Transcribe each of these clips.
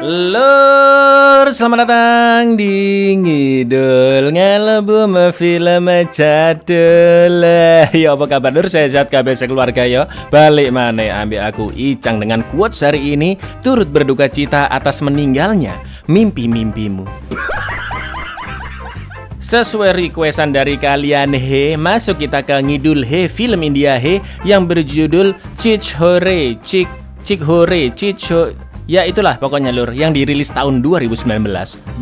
Lur, selamat datang di Ngidul Ngelebu Film Jadul. Ya apa kabar lur, saya sehat kabeh sekeluarga ya. Balik maneh ambil aku Icang dengan quotes hari ini, turut berduka cita atas meninggalnya mimpi-mimpimu. Sesuai requestan dari kalian masuk kita ke Ngidul film India yang berjudul Chich Hore, ya itulah pokoknya lur, yang dirilis tahun 2019.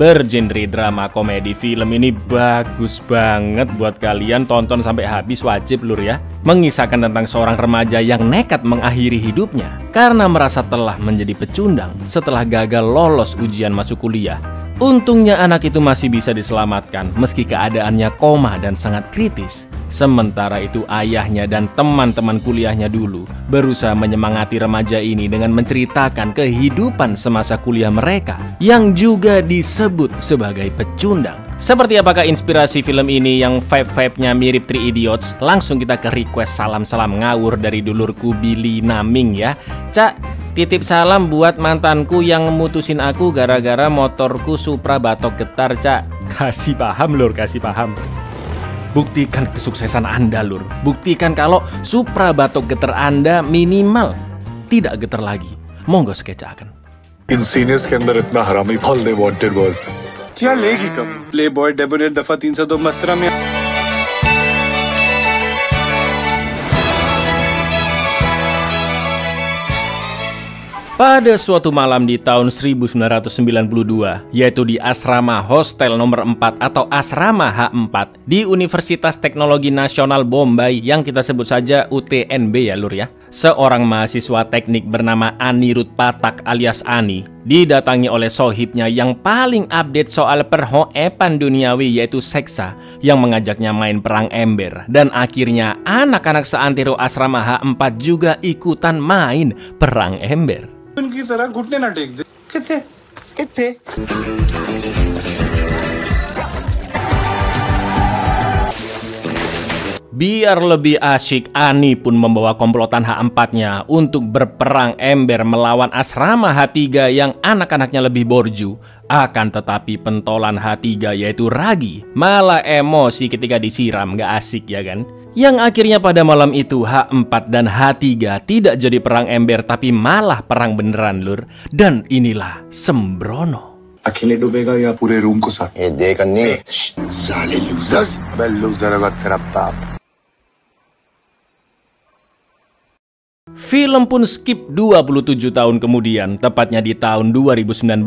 Bergenre drama komedi. Film ini bagus banget buat kalian tonton sampai habis, wajib lur ya. Mengisahkan tentang seorang remaja yang nekat mengakhiri hidupnya karena merasa telah menjadi pecundang setelah gagal lolos ujian masuk kuliah. Untungnya anak itu masih bisa diselamatkan meski keadaannya koma dan sangat kritis. Sementara itu ayahnya dan teman-teman kuliahnya dulu berusaha menyemangati remaja ini dengan menceritakan kehidupan semasa kuliah mereka yang juga disebut sebagai pecundang. Seperti apakah inspirasi film ini yang vibe-vibe-nya mirip Three Idiots? Langsung kita ke request salam-salam ngawur dari dulurku Billy Naming ya. Cak, titip salam buat mantanku yang mutusin aku gara-gara motorku Supra batok getar, Cak. Kasih paham lur, kasih paham. Buktikan kesuksesan Anda lur. Buktikan kalau Supra batok getar Anda minimal tidak getar lagi. Monggo skecakan. In seniors के अंदर इतना हरामी all they wanted was क्या लेगी कब प्लेबॉय डेबोनेट दफा 302 मस्तरा में. Pada suatu malam di tahun 1992, yaitu di asrama hostel nomor 4 atau asrama H4 di Universitas Teknologi Nasional Bombay yang kita sebut saja UTNB ya lur ya. Seorang mahasiswa teknik bernama Anirudh Pathak alias Ani didatangi oleh sohibnya yang paling update soal perhoepan duniawi yaitu seksa yang mengajaknya main perang ember. Dan akhirnya anak-anak seantero asrama H4 juga ikutan main perang ember. उनकी तरह घुटने ना टेक दे. किथे Biar lebih asyik, Ani pun membawa komplotan H4-nya untuk berperang ember melawan asrama H3 yang anak-anaknya lebih borju. Akan tetapi pentolan H3 yaitu Ragi malah emosi ketika disiram, gak asik ya kan? Yang akhirnya pada malam itu H4 dan H3 tidak jadi perang ember tapi malah perang beneran lur. Dan inilah sembrono. अकेले डूबेगा या पूरे रूम को साथ. ये देख अन्नी साले लूजर्स. मैं लूजर होगा तेरा बाप. Film pun skip 27 tahun kemudian, tepatnya di tahun 2019.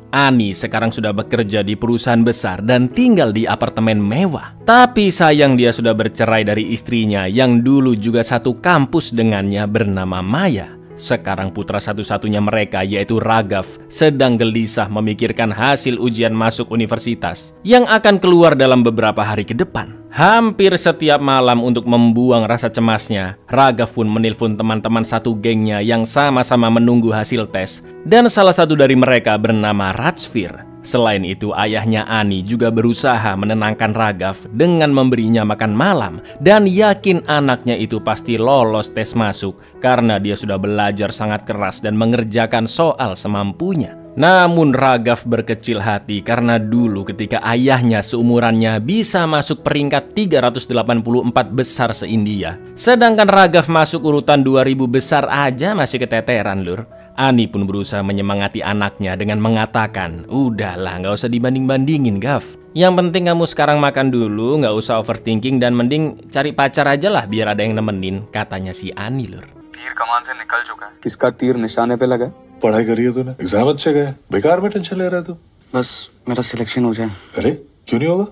Ani sekarang sudah bekerja di perusahaan besar dan tinggal di apartemen mewah. Tapi sayang dia sudah bercerai dari istrinya yang dulu juga satu kampus dengannya bernama Maya. Sekarang putra satu-satunya mereka yaitu Raghav sedang gelisah memikirkan hasil ujian masuk universitas yang akan keluar dalam beberapa hari ke depan. Hampir setiap malam untuk membuang rasa cemasnya, Raghav pun menelpon teman-teman satu gengnya yang sama-sama menunggu hasil tes. Dan salah satu dari mereka bernama Rajveer. Selain itu, ayahnya Ani juga berusaha menenangkan Raghav dengan memberinya makan malam dan yakin anaknya itu pasti lolos tes masuk karena dia sudah belajar sangat keras dan mengerjakan soal semampunya. Namun Raghav berkecil hati karena dulu ketika ayahnya seumurannya bisa masuk peringkat 384 besar se-India. Sedangkan Raghav masuk urutan 2000 besar aja masih keteteran lur. Ani pun berusaha menyemangati anaknya dengan mengatakan, udahlah nggak usah dibanding-bandingin Gav. Yang penting kamu sekarang makan dulu, nggak usah overthinking dan mending cari pacar aja lah biar ada yang nemenin, katanya si Ani lur. तीर कमान से निकल चुका है. किसका तीर निशाने पे लगा. पढ़ाई करी है तूने. एग्जाम अच्छे गए. बेकार में टेंशन ले रहा है तू. बस मेरा सिलेक्शन हो जाए. अरे क्यों नहीं होगा.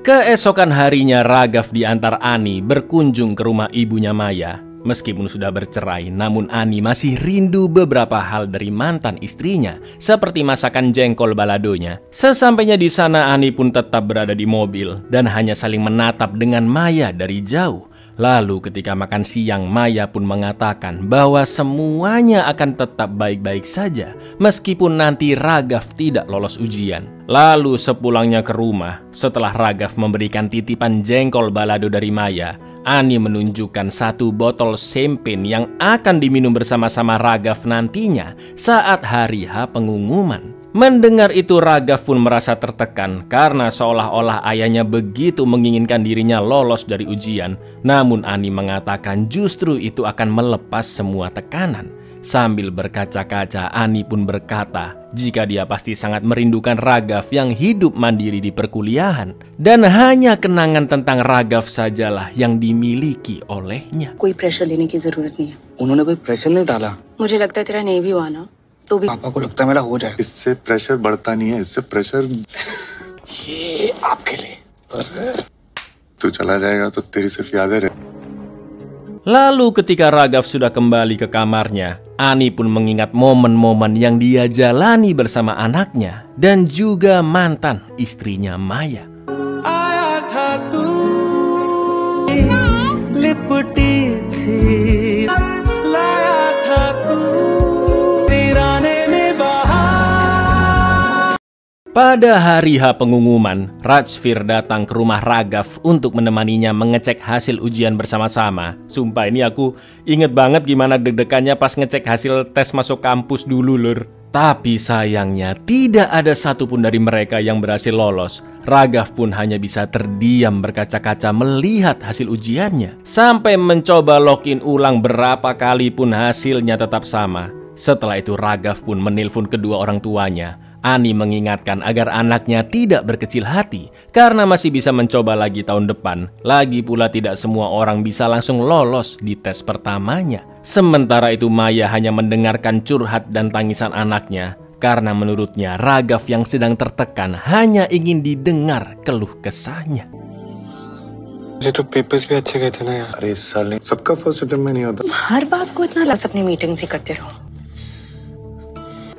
Keesokan harinya Raghav diantar Ani berkunjung ke rumah ibunya Maya. Meskipun sudah bercerai, namun Ani masih rindu beberapa hal dari mantan istrinya, seperti masakan jengkol baladonya. Sesampainya di sana, Ani pun tetap berada di mobil dan hanya saling menatap dengan Maya dari jauh. Lalu ketika makan siang, Maya pun mengatakan bahwa semuanya akan tetap baik-baik saja meskipun nanti Raghav tidak lolos ujian. Lalu sepulangnya ke rumah, setelah Raghav memberikan titipan jengkol balado dari Maya, Ani menunjukkan satu botol champagne yang akan diminum bersama-sama Raghav nantinya saat hari H pengumuman. Mendengar itu Raghav pun merasa tertekan karena seolah-olah ayahnya begitu menginginkan dirinya lolos dari ujian. Namun Ani mengatakan justru itu akan melepas semua tekanan. Sambil berkaca-kaca, Ani pun berkata jika dia pasti sangat merindukan Raghav yang hidup mandiri di perkuliahan. Dan hanya kenangan tentang Raghav sajalah yang dimiliki olehnya. कोई प्रेशर लेने की जरूरत नहीं है। उन्होंने कोई प्रेशर नहीं डाला। मुझे लगता है तेरा नहीं भी हुआ ना तो भी पापा को लगता है मेरा हो जाए। इससे प्रेशर बढ़ता नहीं है, इससे प्रेशर ये आपके लिए। तू चला जाएगा तो तेरी सिर्फ यादें रहे। Lalu ketika Raghav sudah kembali ke kamarnya, Ani pun mengingat momen-momen yang dia jalani bersama anaknya dan juga mantan istrinya Maya. Pada hari H pengumuman, Rajvir datang ke rumah Raghav untuk menemaninya mengecek hasil ujian bersama-sama. Sumpah ini aku inget banget gimana deg-degannya pas ngecek hasil tes masuk kampus dulu lur. Tapi sayangnya tidak ada satupun dari mereka yang berhasil lolos. Raghav pun hanya bisa terdiam berkaca-kaca melihat hasil ujiannya. Sampai mencoba login ulang berapa kali pun hasilnya tetap sama. Setelah itu Raghav pun menelpon kedua orang tuanya. Ani mengingatkan agar anaknya tidak berkecil hati karena masih bisa mencoba lagi tahun depan. Lagi pula tidak semua orang bisa langsung lolos di tes pertamanya. Sementara itu Maya hanya mendengarkan curhat dan tangisan anaknya karena menurutnya Raghav yang sedang tertekan hanya ingin didengar keluh kesahnya. ये तो पेपर्स भी अच्छे गए थे ना यार। अरे इस साल नहीं, सबका फर्स्ट अटेम्प्ट में नहीं होता। हर बात को इतना लस अपनी मीटिंग से करते रहो।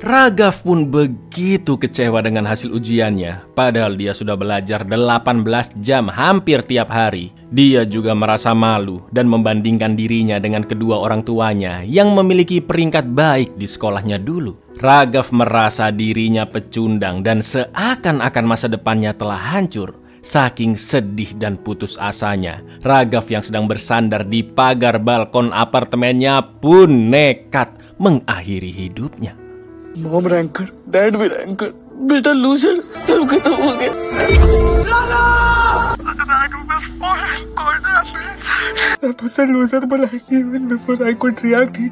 Raghav pun begitu kecewa dengan hasil ujiannya. Padahal dia sudah belajar 18 jam hampir tiap hari. Dia juga merasa malu dan membandingkan dirinya dengan kedua orang tuanya yang memiliki peringkat baik di sekolahnya dulu. Raghav merasa dirinya pecundang dan seakan-akan masa depannya telah hancur. Saking sedih dan putus asanya, Raghav yang sedang bersandar di pagar balkon apartemennya pun nekat mengakhiri hidupnya. Mom ranker, dad भी रैंकर, बेटा लूजर, सब खत्म हो गया।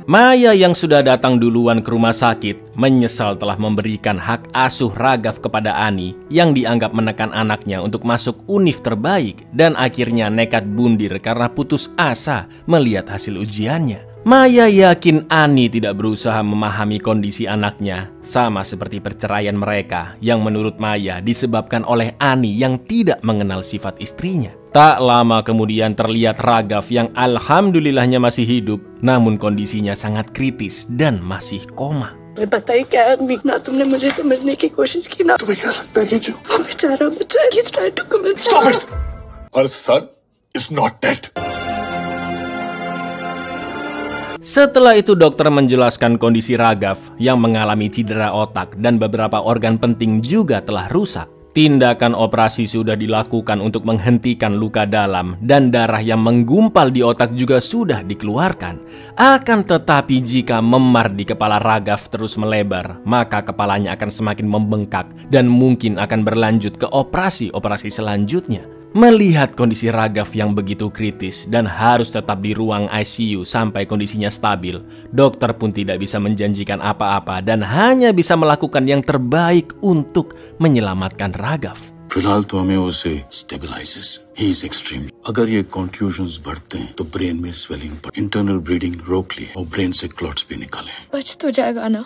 Maya yang sudah datang duluan ke rumah sakit menyesal telah memberikan hak asuh Raghav kepada Ani yang dianggap menekan anaknya untuk masuk univ terbaik dan akhirnya nekat bundir karena putus asa melihat hasil ujiannya. Maya yakin Ani tidak berusaha memahami kondisi anaknya, sama seperti perceraian mereka yang menurut Maya disebabkan oleh Ani yang tidak mengenal sifat istrinya. Tak lama kemudian terlihat Raghav yang alhamdulillahnya masih hidup, namun kondisinya sangat kritis dan masih koma. बताइए क्या ना तुमने मुझे समझने की कोशिश की ना तुम्हें क्या लगता है जो बेचारा बच्चा he's trying to commit Stop it! Our son is not dead. Setelah itu dokter menjelaskan kondisi Raghav yang mengalami cedera otak dan beberapa organ penting juga telah rusak. Tindakan operasi sudah dilakukan untuk menghentikan luka dalam dan darah yang menggumpal di otak juga sudah dikeluarkan. Akan tetapi jika memar di kepala Raghav terus melebar, maka kepalanya akan semakin membengkak dan mungkin akan berlanjut ke operasi-operasi selanjutnya. Melihat kondisi Raghav yang begitu kritis dan harus tetap di ruang ICU sampai kondisinya stabil, dokter pun tidak bisa menjanjikan apa-apa dan hanya bisa melakukan yang terbaik untuk menyelamatkan Raghav. फिलहाल तो हमें उसे stabilises he is extreme अगर ये कॉन्ट्यूजन्स बढ़ते हैं तो ब्रेन में स्वेलिंग पर इंटरनल ब्लीडिंग रोक लिए और ब्रेन से क्लॉट्स भी निकाले बच तो जाएगा ना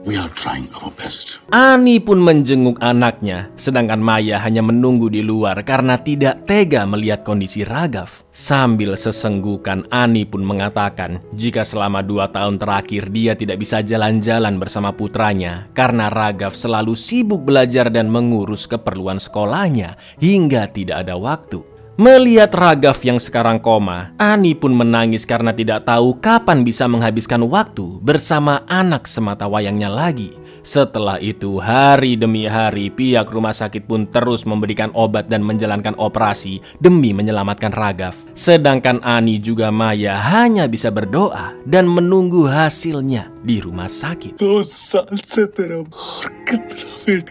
We are trying our best. Ani pun menjenguk anaknya, sedangkan Maya hanya menunggu di luar karena tidak tega melihat kondisi Raghav. Sambil sesenggukan, Ani pun mengatakan jika selama 2 tahun terakhir dia tidak bisa jalan-jalan bersama putranya karena Raghav selalu sibuk belajar dan mengurus keperluan sekolahnya hingga tidak ada waktu. Melihat Ragav yang sekarang koma, Ani pun menangis karena tidak tahu kapan bisa menghabiskan waktu bersama anak sematawayangnya lagi. Setelah itu, hari demi hari, pihak rumah sakit pun terus memberikan obat dan menjalankan operasi demi menyelamatkan Ragav. Sedangkan Ani juga Maya hanya bisa berdoa dan menunggu hasilnya di rumah sakit. 2 साल से तेरा और कितना वेट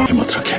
हिम्मत रखे।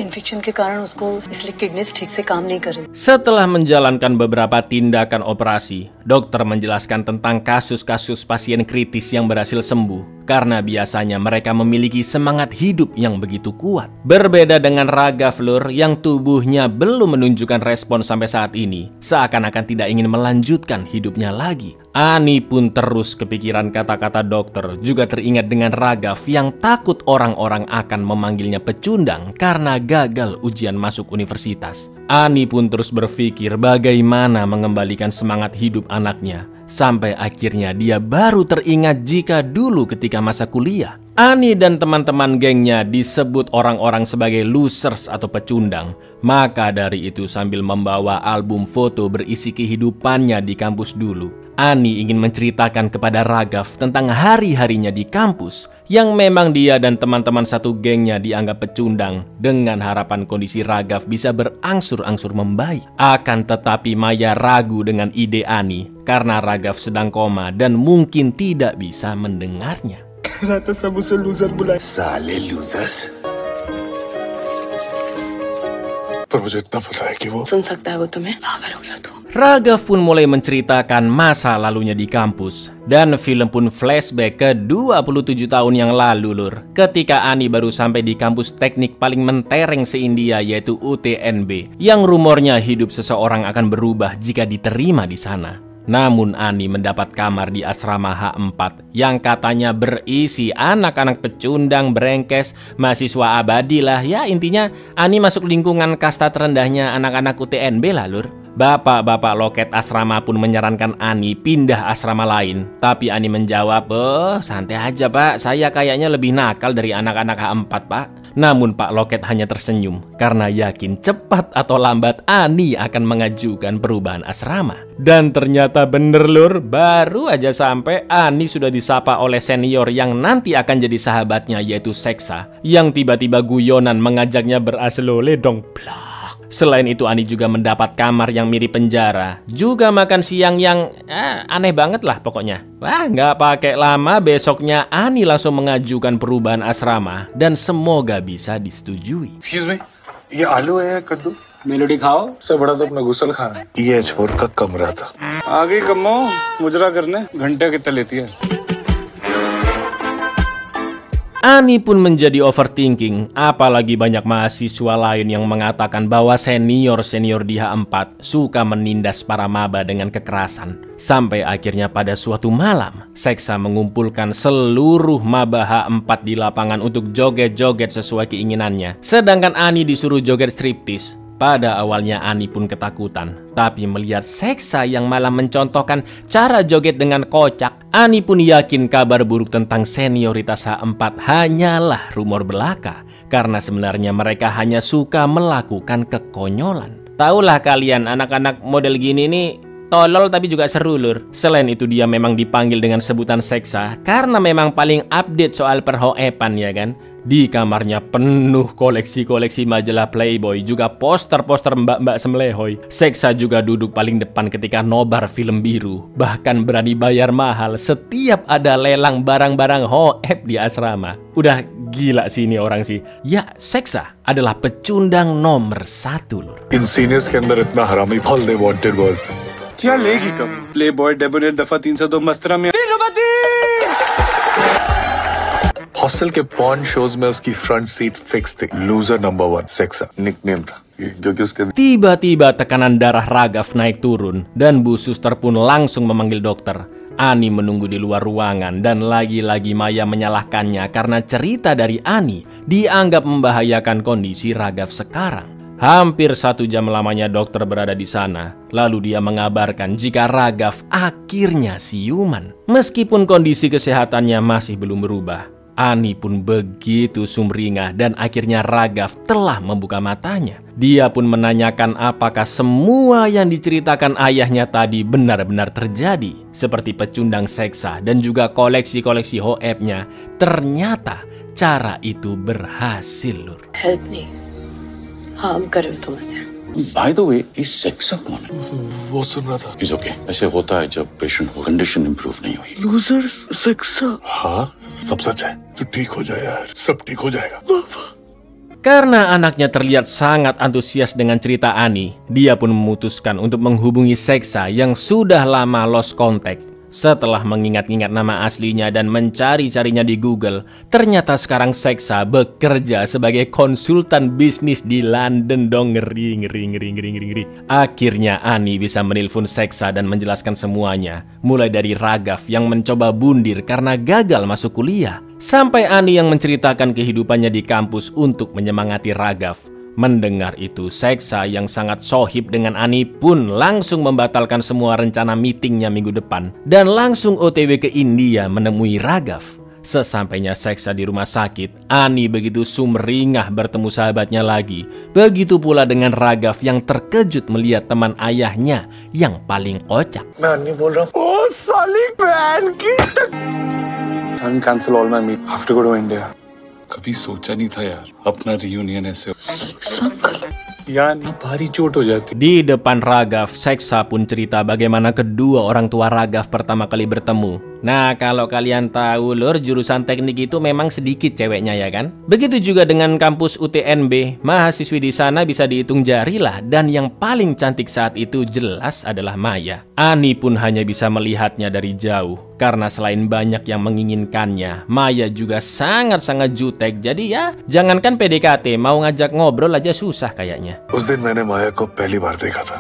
इन्फेक्शन के कारण उसको इसलिए किडनीज ठीक से काम नहीं कर रही। Setelah menjalankan beberapa tindakan operasi, dokter menjelaskan tentang kasus-kasus pasien kritis yang berhasil sembuh karena biasanya mereka memiliki semangat hidup yang begitu kuat. Berbeda dengan Ragav Lur yang tubuhnya belum menunjukkan respon sampai saat ini, seakan-akan tidak ingin melanjutkan hidupnya lagi. Ani pun terus kepikiran kata-kata dokter, juga teringat dengan Ragav yang takut orang-orang akan memanggilnya pecundang karena gagal ujian masuk universitas. Ani pun terus berpikir bagaimana mengembalikan semangat hidup anaknya. Sampai akhirnya dia baru teringat jika dulu ketika masa kuliah, Ani dan teman-teman gengnya disebut orang-orang sebagai losers atau pecundang. Maka dari itu sambil membawa album foto berisi kehidupannya di kampus dulu, Ani ingin menceritakan kepada Ragav tentang hari-harinya di kampus yang memang dia dan teman-teman satu gengnya dianggap pecundang, dengan harapan kondisi Ragav bisa berangsur-angsur membaik. Akan tetapi Maya ragu dengan ide Ani karena Ragav sedang koma dan mungkin tidak bisa mendengarnya. रहा था सब उसे लूजर बुलाए। साले losers। पर मुझे इतना पता है कि वो सुन सकता है वो तुम्हें। पागल हो गया तू। Ragav pun mulai menceritakan masa lalunya di kampus. Dan film pun flashback ke 27 tahun yang lalu Lur, ketika Ani baru sampai di kampus teknik paling mentereng se-India yaitu UTNB, yang rumornya hidup seseorang akan berubah jika diterima di sana. Namun Ani mendapat kamar di asrama H4 yang katanya berisi anak-anak pecundang, brengkes, mahasiswa abadi lah. Ya intinya Ani masuk lingkungan kasta terendahnya anak-anak UTNB lah Lur. Bapak-bapak loket asrama pun menyarankan Ani pindah asrama lain. Tapi Ani menjawab, santai aja pak, saya kayaknya lebih nakal dari anak-anak H4 pak. Namun Pak Loket hanya tersenyum karena yakin cepat atau lambat Ani akan mengajukan perubahan asrama. Dan ternyata bener Lur, baru aja sampai Ani sudah disapa oleh senior yang nanti akan jadi sahabatnya yaitu Seksa, yang tiba-tiba guyonan mengajaknya beraslole dong. Selain itu Ani juga mendapat kamar yang mirip penjara, juga makan siang yang aneh banget lah pokoknya. Wah, nggak pakai lama besoknya Ani langsung mengajukan perubahan asrama dan semoga bisa disetujui. Excuse me, ये आलू है या कद्दू? मेलोडी खाओ। सबसे बड़ा तो अपना गुसल खाना है। ये H4 का कमरा था। आगे कमो मुजरा करने घंटे कितना लेती है? Ani pun menjadi overthinking, apalagi banyak mahasiswa lain yang mengatakan bahwa senior-senior di H4 suka menindas para maba dengan kekerasan. Sampai akhirnya pada suatu malam, Seksa mengumpulkan seluruh maba H4 di lapangan untuk joget-joget sesuai keinginannya. Sedangkan Ani disuruh joget striptis. Pada awalnya Ani pun ketakutan, tapi melihat Seksa yang malah mencontohkan cara joget dengan kocak, Ani pun yakin kabar buruk tentang senioritas H4 hanyalah rumor belaka, karena sebenarnya mereka hanya suka melakukan kekonyolan. Taulah kalian, anak-anak model gini nih tolol tapi juga seru Lur. Selain itu dia memang dipanggil dengan sebutan Seksa karena memang paling update soal perhoepan ya kan. Di kamarnya penuh koleksi-koleksi majalah Playboy, juga poster-poster mbak-mbak semlehoy. Seksa juga duduk paling depan ketika nobar film biru. Bahkan berani bayar mahal setiap ada lelang barang-barang hoep di asrama. Udah gila sih ini orang sih. Ya, Seksa adalah pecundang nomor 1 Lur. इन सीनियर्स के अंदर इतना हरामी all they wanted was क्या लेगी कब? प्लेबॉय डेबोनेट दफा 302 मस्तरा में हॉस्टल के पॉन शोज में उसकी फ्रंट सीट फिक्स थी। लूजर नंबर 1 सेक्सा निकनेम था क्योंकि उसके Tiba-tiba tekanan darah Ragav naik turun dan Bu Suster pun langsung memanggil dokter. Ani menunggu di luar ruangan dan lagi-lagi Maya menyalahkannya karena cerita dari Ani dianggap membahayakan kondisi Ragav sekarang. Hampir 1 jam lamanya dokter berada di sana. Lalu dia mengabarkan jika Ragav akhirnya siuman. Meskipun kondisi kesehatannya masih belum berubah, Ani pun begitu sumringah dan akhirnya Raghav telah membuka matanya. Dia pun menanyakan apakah semua yang diceritakan ayahnya tadi benar-benar terjadi. Seperti pecundang seksa dan juga koleksi-koleksi hoebnya. Ternyata cara itu berhasil, Lur. Help नहीं हाँ हम कर रहे हो तुमसे By the way, ये सेक्सा कौन है? वो सुन रहा था। It's okay. ऐसे होता है जब पेशेंट हो कंडीशन इंप्रूव नहीं हुई। लूजर्स सेक्सा। हाँ, सब सच है। तो ठीक हो जाए यार, सब ठीक हो जाएगा। Karena anaknya terlihat sangat antusias dengan cerita Ani, dia pun memutuskan untuk menghubungi Seksa yang sudah lama lost contact. Setelah mengingat-ingat nama aslinya dan mencari-carinya di Google, ternyata sekarang Seksa bekerja sebagai konsultan bisnis di London dong. Ngeri. Akhirnya Ani bisa menelpon Seksa dan menjelaskan semuanya. Mulai dari Raghav yang mencoba bundir karena gagal masuk kuliah, sampai Ani yang menceritakan kehidupannya di kampus untuk menyemangati Raghav. Mendengar itu, Seksa yang sangat sohib dengan Ani pun langsung membatalkan semua rencana meetingnya minggu depan dan langsung OTW ke India menemui Raghav. Sesampainya Seksa di rumah sakit, Ani begitu sumringah bertemu sahabatnya lagi. Begitu pula dengan Raghav yang terkejut melihat teman ayahnya yang paling kocak. मैं अन्नी बोल रहा हूँ। ओ साली बहन की। Can't cancel all my meet. Have to go to India. कभी सोचा नहीं था यार, अपना रियूनियन ऐसे यार भारी चोट हो जाती। Di depan Raghav, Seksa pun cerita bagaimana kedua orang tua Raghav pertama kali bertemu. Nah, kalau kalian tahu Lur, jurusan teknik itu memang sedikit ceweknya ya kan? Begitu juga dengan kampus UTNB, mahasiswi di sana bisa dihitung jari lah. Dan yang paling cantik saat itu jelas adalah Maya. Ani pun hanya bisa melihatnya dari jauh. Karena selain banyak yang menginginkannya, Maya juga sangat-sangat jutek. Jadi ya, jangankan PDKT, mau ngajak ngobrol aja susah kayaknya. उस दिन मैंने माया को पहली बार देखा था।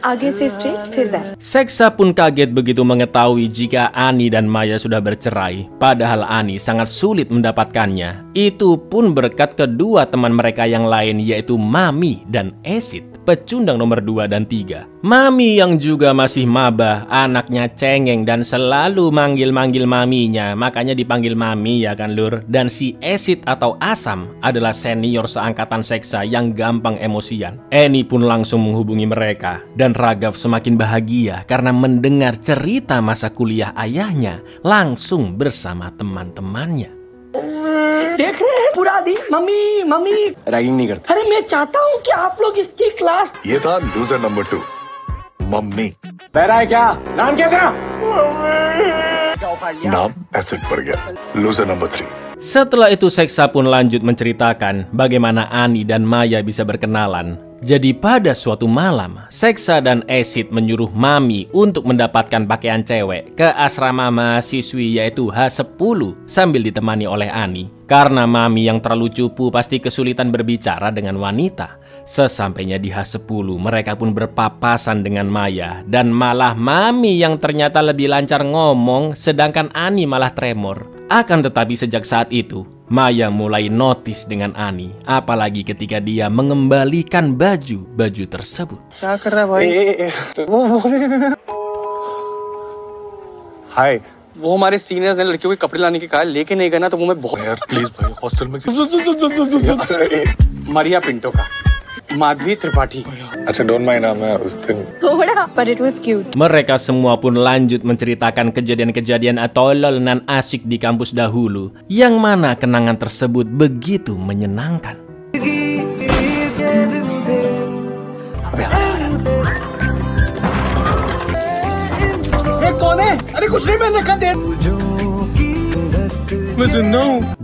आगे से स्ट्रेट फिर back Seksa pun kaget begitu mengetahui jika Ani dan Maya sudah bercerai. Padahal Ani sangat sulit mendapatkannya. Itu pun berkat kedua teman mereka yang lain, yaitu Mami dan Acid, pecundang nomor 2 dan 3. Mami yang juga masih maba, anaknya cengeng dan selalu manggil-manggil maminya, makanya dipanggil Mami ya kan Lur. Dan si Acid atau Asam adalah senior seangkatan Seksa yang gampang emosian. Annie pun langsung menghubungi mereka dan Raghav semakin bahagia karena mendengar cerita masa kuliah ayahnya langsung bersama teman-temannya. देख रहे हैं पूरा दिन mummy mummy ragging नहीं करता। अरे मैं चाहता हूँ कि आप लोग इसकी क्लास ये था लूजर नंबर 2, मम्मी। बहरा है क्या? नाम क्या तेरा? नाम एसिड पड़ गया। Loser number 3। Setelah itu Seksa pun lanjut menceritakan bagaimana Ani dan Maya bisa berkenalan. Jadi pada suatu malam, Seksa dan Acid menyuruh Mami untuk mendapatkan pakaian cewek ke asrama mahasiswi yaitu H10 sambil ditemani oleh Ani. Karena Mami yang terlalu cupu pasti kesulitan berbicara dengan wanita. Sesampainya di H10, mereka pun berpapasan dengan Maya. Dan malah Mami yang ternyata lebih lancar ngomong, sedangkan Ani malah tremor. Akan tetapi sejak saat itu, Maya mulai notice dengan Ani. Apalagi ketika dia mengembalikan baju tersebut. क्या कर रहा है भाई? वो हाय, वो हमारे सीनियर्स ने लड़कियों के कपड़े लाने के कहा, लेके नहीं गया ना तो वो मैं बहुत यार प्लीज भाई, हॉस्टल में मारिया पिंटो का माधवी त्रिपाठी। अच्छा डोंट माइंड नाम है उस दिन। थोड़ा but it was cute. Mereka semua pun lanjut menceritakan kejadian-kejadian tolol nan asyik di kampus dahulu, yang mana kenangan tersebut begitu menyenangkan. कौन है? अरे कुछ नहीं मैंने कहा दे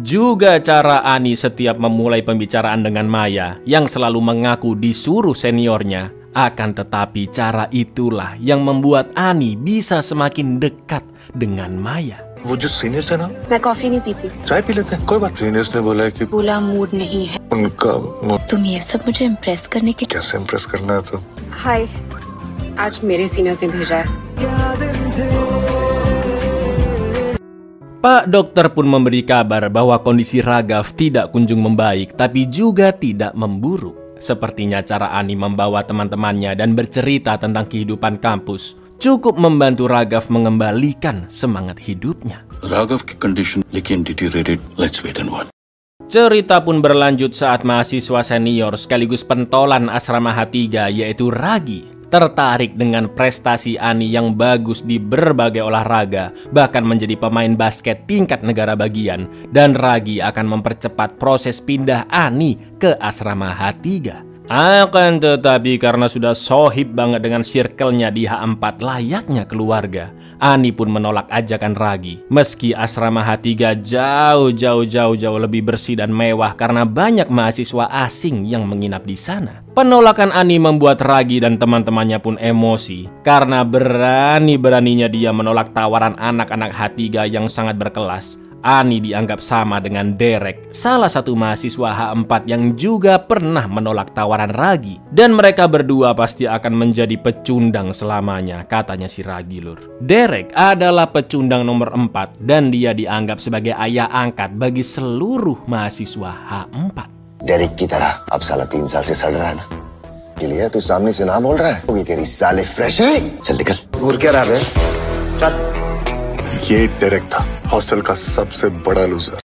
Juga cara Ani setiap memulai pembicaraan dengan Maya yang selalu mengaku disuruh seniornya. Akan tetapi cara itulah yang membuat Ani bisa semakin dekat dengan Maya. वो जो सीनियर्स है ना, मैं कॉफी नहीं पीती चाय पी लेते हैं। कोई बात। सीनियर्स ने बोला है कि बोला मूड नहीं है उनका तुम ये सब मुझे इम्प्रेस करने के कैसे इम्प्रेस करना है तो हाय आज मेरे सीनियर से भेजा है Pak dokter pun memberi kabar bahwa kondisi Raghav tidak kunjung membaik, tapi juga tidak memburuk. Sepertinya cara Ani membawa teman-temannya dan bercerita tentang kehidupan kampus cukup membantu Raghav mengembalikan semangat hidupnya. Raghav की condition लेकिन deteriorated. Let's wait and watch. Cerita pun berlanjut saat mahasiswa senior sekaligus pentolan asrama H3 yaitu Ragi tertarik dengan prestasi Ani yang bagus di berbagai olahraga, bahkan menjadi pemain basket tingkat negara bagian, dan Ragi akan mempercepat proses pindah Ani ke asrama H3. Akan tetapi karena sudah sohib banget dengan circle-nya di H4 layaknya keluarga, Ani pun menolak ajakan Ragi. Meski asrama H3 jauh lebih bersih dan mewah karena banyak mahasiswa asing yang menginap di sana. Penolakan Ani membuat Ragi dan teman-temannya pun emosi karena berani-beraninya dia menolak tawaran anak-anak H3 yang sangat berkelas. Ani dianggap sama dengan Derek, salah satu mahasiswa H4 yang juga pernah menolak tawaran Ragi. Dan mereka berdua pasti akan menjadi pecundang selamanya, katanya si Ragi, lur. Derek adalah pecundang nomor 4 dan dia dianggap sebagai ayah angkat bagi seluruh mahasiswa H4. Derek की तरह अब साला 3 साल से सड़ रहा है ना, के लिए तू सामने से ना बोल रहा है, वो तेरी साले फ्रेश है, चल निकल। और क्या रहा है, चल। ये डेरेक था, हॉस्टल का सबसे बड़ा loser.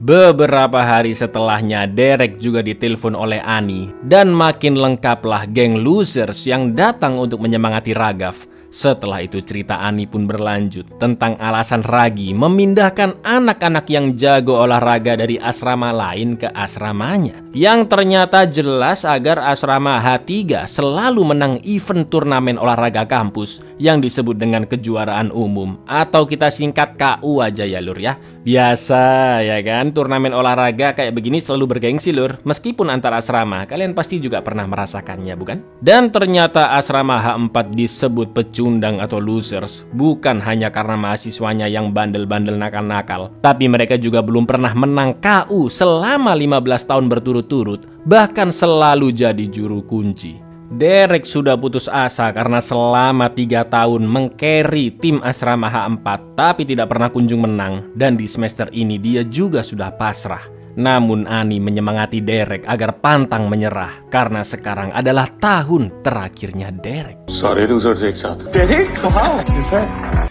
Beberapa hari setelahnya, Derek juga ditelepon oleh Ani dan makin lengkaplah geng losers yang datang untuk menyemangati Raghav. Setelah itu cerita Ani pun berlanjut tentang alasan Ragi memindahkan anak-anak yang jago olahraga dari asrama lain ke asramanya, yang ternyata jelas agar asrama H3 selalu menang event turnamen olahraga kampus yang disebut dengan kejuaraan umum, atau kita singkat KU aja ya lur ya. Biasa ya kan, turnamen olahraga kayak begini selalu bergengsi lur, meskipun antar asrama. Kalian pasti juga pernah merasakannya bukan? Dan ternyata asrama H4 disebut pecundang atau losers bukan hanya karena mahasiswanya yang bandel-bandel nakal-nakal, tapi mereka juga belum pernah menang KU selama 15 tahun berturut-turut, bahkan selalu jadi juru kunci. Derek sudah putus asa karena selama 3 tahun mengcarry tim asrama H4 tapi tidak pernah kunjung menang, dan di semester ini dia juga sudah pasrah. Namun Ani menyemangati Derek agar pantang menyerah karena sekarang adalah tahun terakhirnya Derek. सारे लूजर्स एक साथ। डेरेक कहाँ है?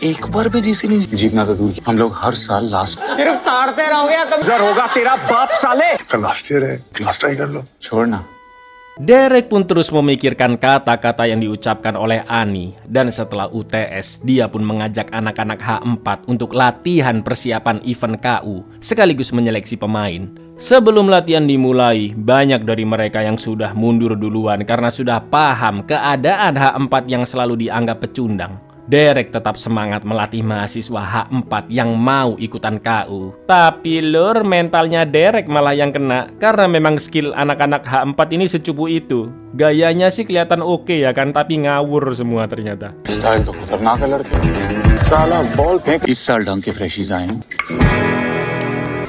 एक बार भी जीसी नहीं जीतना तो दूर की, हम लोग हर साल लास्ट सिर्फ ताड़ते रहोगे, कमजोर होगा तेरा बाप साले। का लास्ट ईयर है, क्लास ट्राई कर लो। छोड़ना। Derek pun terus memikirkan kata-kata yang diucapkan oleh Ani, dan setelah UTS dia pun mengajak anak-anak H4 untuk latihan persiapan event KU sekaligus menyeleksi pemain. Sebelum latihan dimulai, banyak dari mereka yang sudah mundur duluan karena sudah paham keadaan H4 yang selalu dianggap pecundang. Derek tetap semangat melatih mahasiswa H4 yang mau ikutan KU. Tapi lur, mentalnya Derek malah yang kena karena memang skill anak-anak H4 ini secupu itu. Gayanya sih kelihatan oke ya kan, tapi ngawur semua ternyata. Style तो खतरनाक है लड़के। साला बॉल फेंक। इस साल ढंग के फ्रेशीज आए हैं।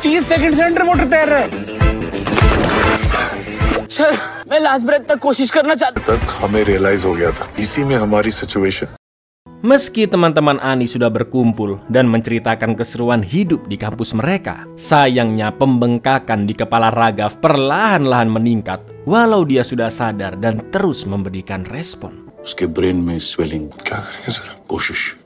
30 सेकंड से अंडर वाटर तैर रहा है। सर, मैं लास्ट ब्रेथ तक कोशिश करना चाहता। तक हमें रियलाइज हो गया था इसी में हमारी situation. Meski teman-teman Ani sudah berkumpul dan menceritakan keseruan hidup di kampus mereka, sayangnya pembengkakan di kepala Raghav perlahan-lahan meningkat walau dia sudah sadar dan terus memberikan respon. उसके ब्रेन में स्वेलिंग क्या करेंगे सर? कोशिश।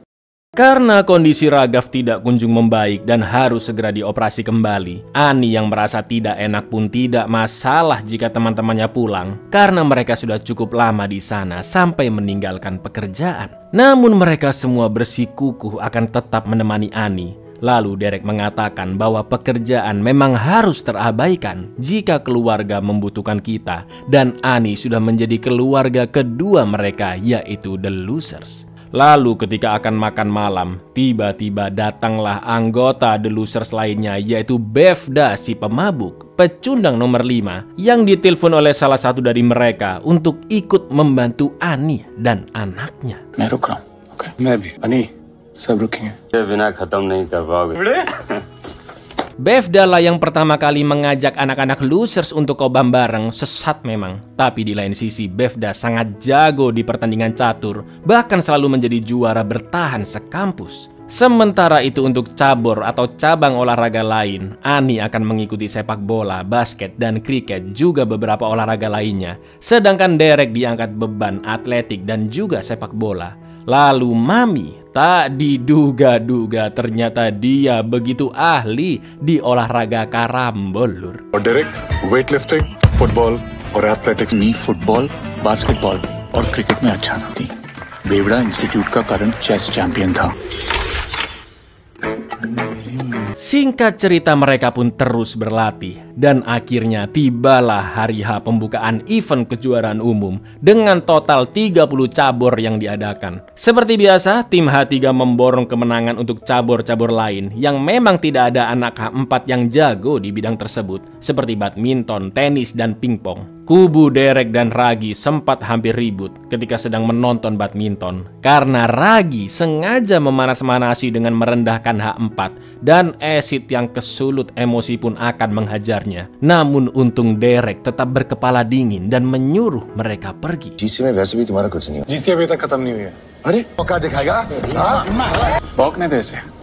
Karena kondisi Raghav tidak kunjung membaik dan harus segera dioperasi kembali, Ani yang merasa tidak enak pun tidak masalah jika teman-temannya pulang karena mereka sudah cukup lama di sana sampai meninggalkan pekerjaan. Namun mereka semua bersikukuh akan tetap menemani Ani. Lalu Derek mengatakan bahwa pekerjaan memang harus terabaikan jika keluarga membutuhkan kita, dan Ani sudah menjadi keluarga kedua mereka, yaitu The Losers. Lalu ketika akan makan malam, tiba-tiba datanglah anggota The Losers lainnya, yaitu Bevda si pemabuk, pecundang nomor 5, yang ditelepon oleh salah satu dari mereka untuk ikut membantu Ani dan anaknya. मैं रुक रहा हूँ। ओके, मैं भी। अनी, सब रुकेंगे। बिना खत्म नहीं कर पाओगे। Bevda lah yang pertama kali mengajak anak-anak Losers untuk kobam bareng. Sesat memang. Tapi di lain sisi, Bevda sangat jago di pertandingan catur, bahkan selalu menjadi juara bertahan sekampus. Sementara itu untuk cabur atau cabang olahraga lain, Ani akan mengikuti sepak bola, basket, dan kriket, juga beberapa olahraga lainnya. Sedangkan Derek diangkat beban atletik dan juga sepak bola. Lalu Mami tak diduga-duga ternyata dia begitu ahli di olahraga karambol, Lur. और Derek weightlifting, football और athletics. मी football, basketball और क्रिकेट में अच्छा थी। बेवड़ा इंस्टीट्यूट का current chess champion था। Singkat cerita mereka pun terus berlatih dan akhirnya tibalah hari H pembukaan event kejuaraan umum dengan total 30 cabur yang diadakan. Seperti biasa, tim H3 memborong kemenangan untuk cabur-cabur lain yang memang tidak ada anak H4 yang jago di bidang tersebut seperti badminton, tenis, dan pingpong. Kubu Derek dan Ragi sempat hampir ribut ketika sedang menonton badminton karena Ragi sengaja memanas-manasi dengan merendahkan H4 dan Acid yang kesulut emosi pun akan menghajarnya. Namun untung Derek tetap berkepala dingin dan menyuruh mereka pergi. GC में वैसे भी तुम्हारा कुछ नहीं। जीसी अभी तक खत्म नहीं हुई है। अरे मौका दिखाएगा? भौंकने दे इसे।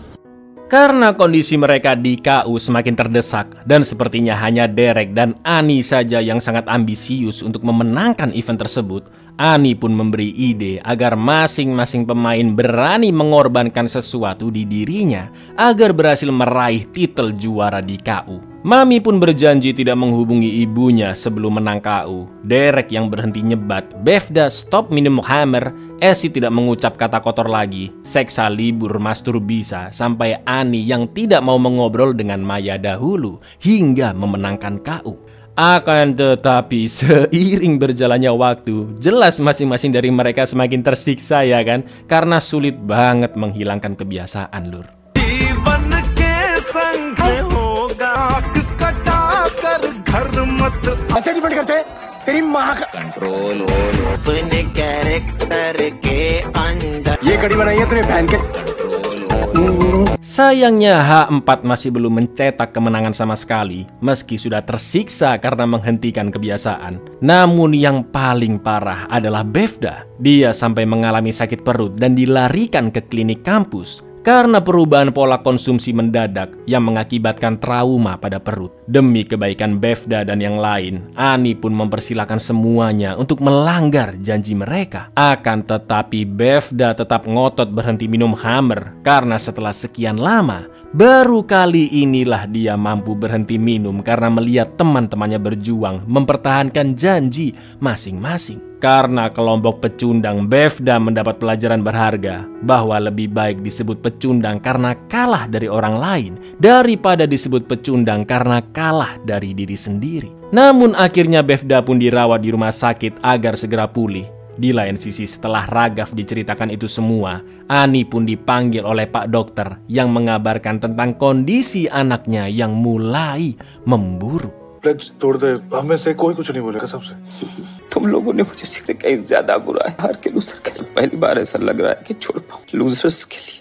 Karena kondisi mereka di KU semakin terdesak dan sepertinya hanya Derek dan Ani saja yang sangat ambisius untuk memenangkan event tersebut, Ani pun memberi ide agar masing-masing pemain berani mengorbankan sesuatu di dirinya agar berhasil meraih titel juara di KU. Mami pun berjanji tidak menghubungi ibunya sebelum menang KU. Derek yang berhenti nyebat, Bevda stop minum hammer, Esi tidak mengucap kata kotor lagi, Seksa libur mastur bisa, sampai Ani yang tidak mau mengobrol dengan Maya dahulu hingga memenangkan KU. Akan tetapi seiring berjalannya waktu, jelas masing-masing dari mereka semakin tersiksa ya kan, karena sulit banget menghilangkan kebiasaan, Lur. ऐसे डिपेंड करते तेरी माँ का कंट्रोल अपने कैरेक्टर के अंदर ये कड़ी बनाई है तूने बहन के Sayangnya H4 masih belum mencetak kemenangan sama sekali meski sudah tersiksa karena menghentikan kebiasaan. Namun yang paling parah adalah Bevda. Dia sampai mengalami sakit perut dan dilarikan ke klinik kampus karena perubahan pola konsumsi mendadak yang mengakibatkan trauma pada perut. Demi kebaikan Bevda dan yang lain, Ani pun mempersilahkan semuanya untuk melanggar janji mereka. Akan tetapi Bevda tetap ngotot berhenti minum hammer karena setelah sekian lama, baru kali inilah dia mampu berhenti minum karena melihat teman-temannya berjuang mempertahankan janji masing-masing. Karena kelompok pecundang, Bevda mendapat pelajaran berharga bahwa lebih baik disebut pecundang karena kalah dari orang lain daripada disebut pecundang karena kalah dari diri sendiri. Namun akhirnya Bevda pun dirawat di rumah sakit agar segera pulih. Di lain sisi setelah Raghav diceritakan itu semua, Ani pun dipanggil oleh Pak Dokter yang mengabarkan tentang kondisi anaknya yang mulai memburuk. Plagues तोड़ दे, हमें से कोई कुछ नहीं बोलेगा सबसे। तुम लोगों ने मुझे से कहीं ज्यादा बुरा है हार के लूजर के पहली बार ऐसा लग रहा है कि छोड़ पाऊं लूजर्स के लिए।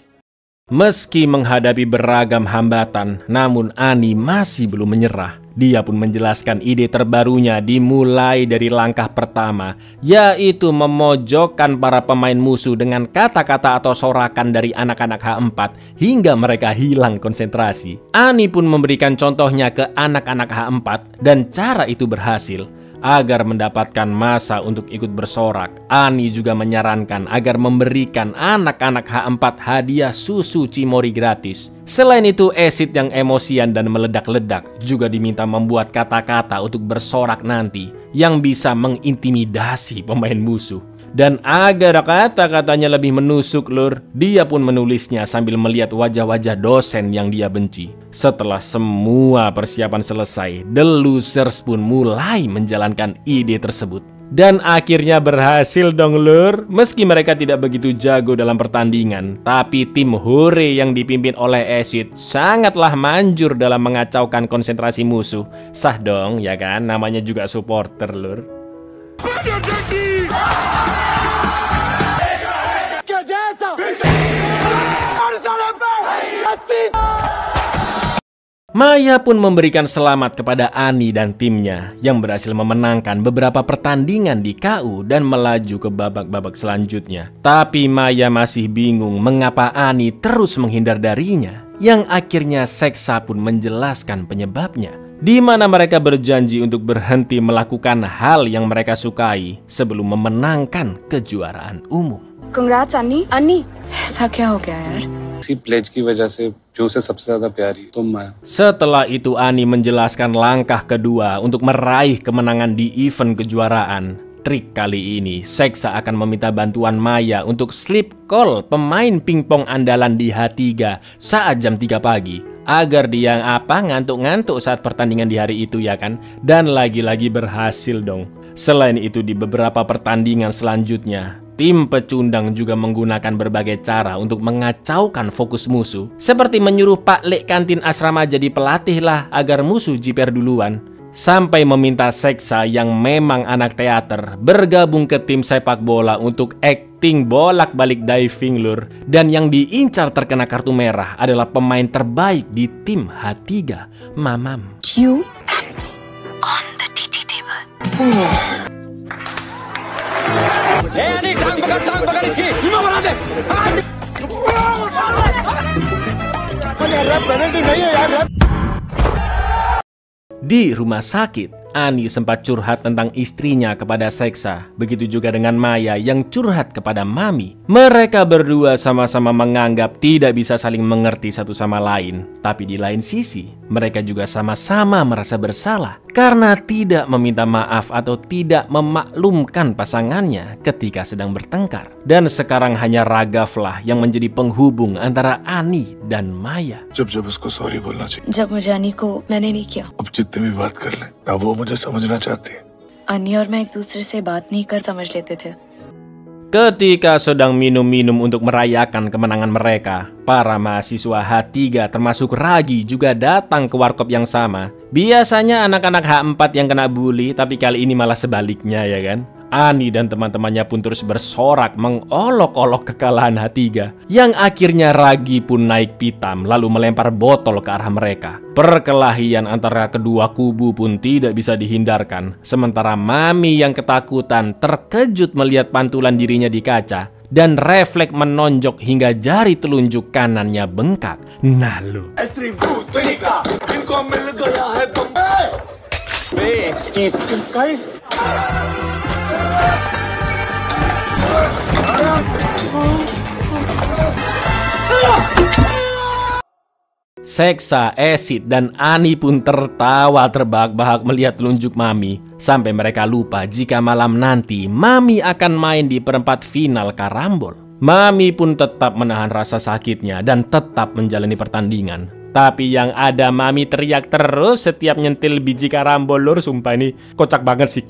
Meski menghadapi beragam hambatan, namun Ani masih belum menyerah. Dia pun menjelaskan ide terbarunya dimulai dari langkah pertama, yaitu memojokkan para pemain musuh dengan kata-kata atau sorakan dari anak-anak H4 hingga mereka hilang konsentrasi. Ani pun memberikan contohnya ke anak-anak H4 dan cara itu berhasil. Agar mendapatkan masa untuk ikut bersorak, Ani juga menyarankan agar memberikan anak-anak H4 hadiah susu Cimori gratis. Selain itu, Acid yang emosian dan meledak-ledak juga diminta membuat kata-kata untuk bersorak nanti yang bisa mengintimidasi pemain musuh. Dan agar kata-katanya lebih menusuk, Lur, dia pun menulisnya sambil melihat wajah-wajah dosen yang dia benci. Setelah semua persiapan selesai, The Losers pun mulai menjalankan ide tersebut. Dan akhirnya berhasil dong, Lur. Meski mereka tidak begitu jago dalam pertandingan, tapi tim Hore yang dipimpin oleh Acid sangatlah manjur dalam mengacaukan konsentrasi musuh. Sah dong, ya kan? Namanya juga supporter, Lur. Maya pun memberikan selamat kepada Ani dan timnya yang berhasil memenangkan beberapa pertandingan di KU dan melaju ke babak-babak selanjutnya. Tapi Maya masih bingung mengapa Ani terus menghindar darinya, yang akhirnya Seksa pun menjelaskan penyebabnya. di mana mereka berjanji untuk berhenti melakukan hal yang mereka sukai sebelum memenangkan kejuaraan umum. Congrats Annie. Annie, ऐसा क्या हो गया यार? इसी प्लेज की वजह से जो उसे सबसे ज्यादा प्यारी तुम मैं. Setelah itu Annie menjelaskan langkah kedua untuk meraih kemenangan di event kejuaraan. Trik kali ini, Seksa akan meminta bantuan Maya untuk sleep call pemain pingpong andalan di H3 saat jam 3 pagi. Agar dia ngantuk-ngantuk saat pertandingan di hari itu ya kan. Dan lagi-lagi berhasil dong. Selain itu di beberapa pertandingan selanjutnya, tim pecundang juga menggunakan berbagai cara untuk mengacaukan fokus musuh. Seperti menyuruh Pak Lek kantin asrama jadi pelatih lah agar musuh jiper duluan. Sampai meminta Seksa yang memang anak teater bergabung ke tim sepak bola untuk acting bolak-balik diving lur. Dan yang diincar terkena kartu merah adalah pemain terbaik di tim H3, Mamam. You on the TT table. Di rumah sakit, Annie sempat curhat tentang istrinya kepada Seksa. Begitu juga dengan Maya yang curhat kepada Mami. Mereka berdua sama-sama menganggap tidak bisa saling mengerti satu sama lain. Tapi di lain sisi, mereka juga sama-sama merasa bersalah karena tidak meminta maaf atau tidak memaklumkan pasangannya ketika sedang bertengkar. Dan sekarang hanya Raghav lah yang menjadi penghubung antara Annie dan Maya. जब उसको सॉरी बोलना चाहिए. जब मुझे अन्नी को मैंने नहीं किया. अब जितने भी बात कर ले, अब वो मुझे समझना चाहती है. अन्नी और मैं एक दूसरे से बात नहीं कर समझ लेते थे. Ketika sedang minum-minum untuk merayakan kemenangan mereka, para mahasiswa H3 termasuk Ragi juga datang ke warkop yang sama. Biasanya anak-anak H4 yang kena bully, tapi kali ini malah sebaliknya ya kan. Annie dan teman-temannya pun terus bersorak mengolok-olok kekalahan H3. Yang akhirnya Ragi pun naik pitam lalu melempar botol ke arah mereka. Perkelahian antara kedua kubu pun tidak bisa dihindarkan. Sementara Mami yang ketakutan terkejut melihat pantulan dirinya di kaca dan refleks menonjok hingga jari telunjuk kanannya bengkak. Nah lu. Seksa, Acid, dan Annie pun tertawa terbahak-bahak melihat telunjuk Mami. Sampai mereka lupa jika malam nanti Mami akan main di perempat final karambol. Mami pun tetap menahan rasa sakitnya dan tetap menjalani pertandingan. Tapi yang ada Mami teriak terus setiap nyentil biji karambol lur. Sumpah ini kocak banget sih.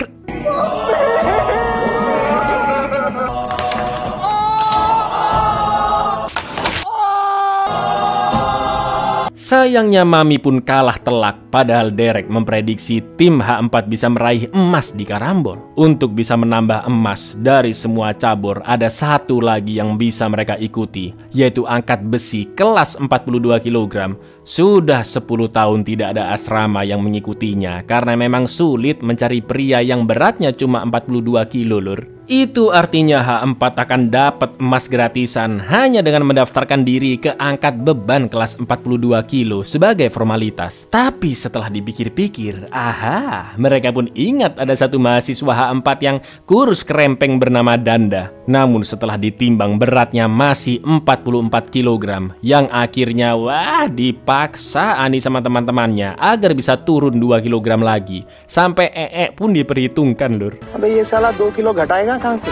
Sayangnya Mami pun kalah telak, padahal Derek memprediksi tim H4 bisa meraih emas di karambol. Untuk bisa menambah emas dari semua cabur, ada satu lagi yang bisa mereka ikuti, yaitu angkat besi kelas 42 kg. Sudah 10 tahun tidak ada asrama yang mengikutinya, karena memang sulit mencari pria yang beratnya cuma 42 kilo lur. Itu artinya H4 akan dapat emas gratisan hanya dengan mendaftarkan diri ke angkat beban kelas 42 kilo sebagai formalitas. Tapi setelah dipikir-pikir, aha, mereka pun ingat ada satu mahasiswa H4 yang kurus kerempeng bernama Danda. Namun setelah ditimbang beratnya masih 44 kg, yang akhirnya wah dipaksa Ani sama teman-temannya agar bisa turun 2 kg lagi. Sampai pun diperhitungkan lur. अबे ये साला 2 किलो घटाएगा कहां से?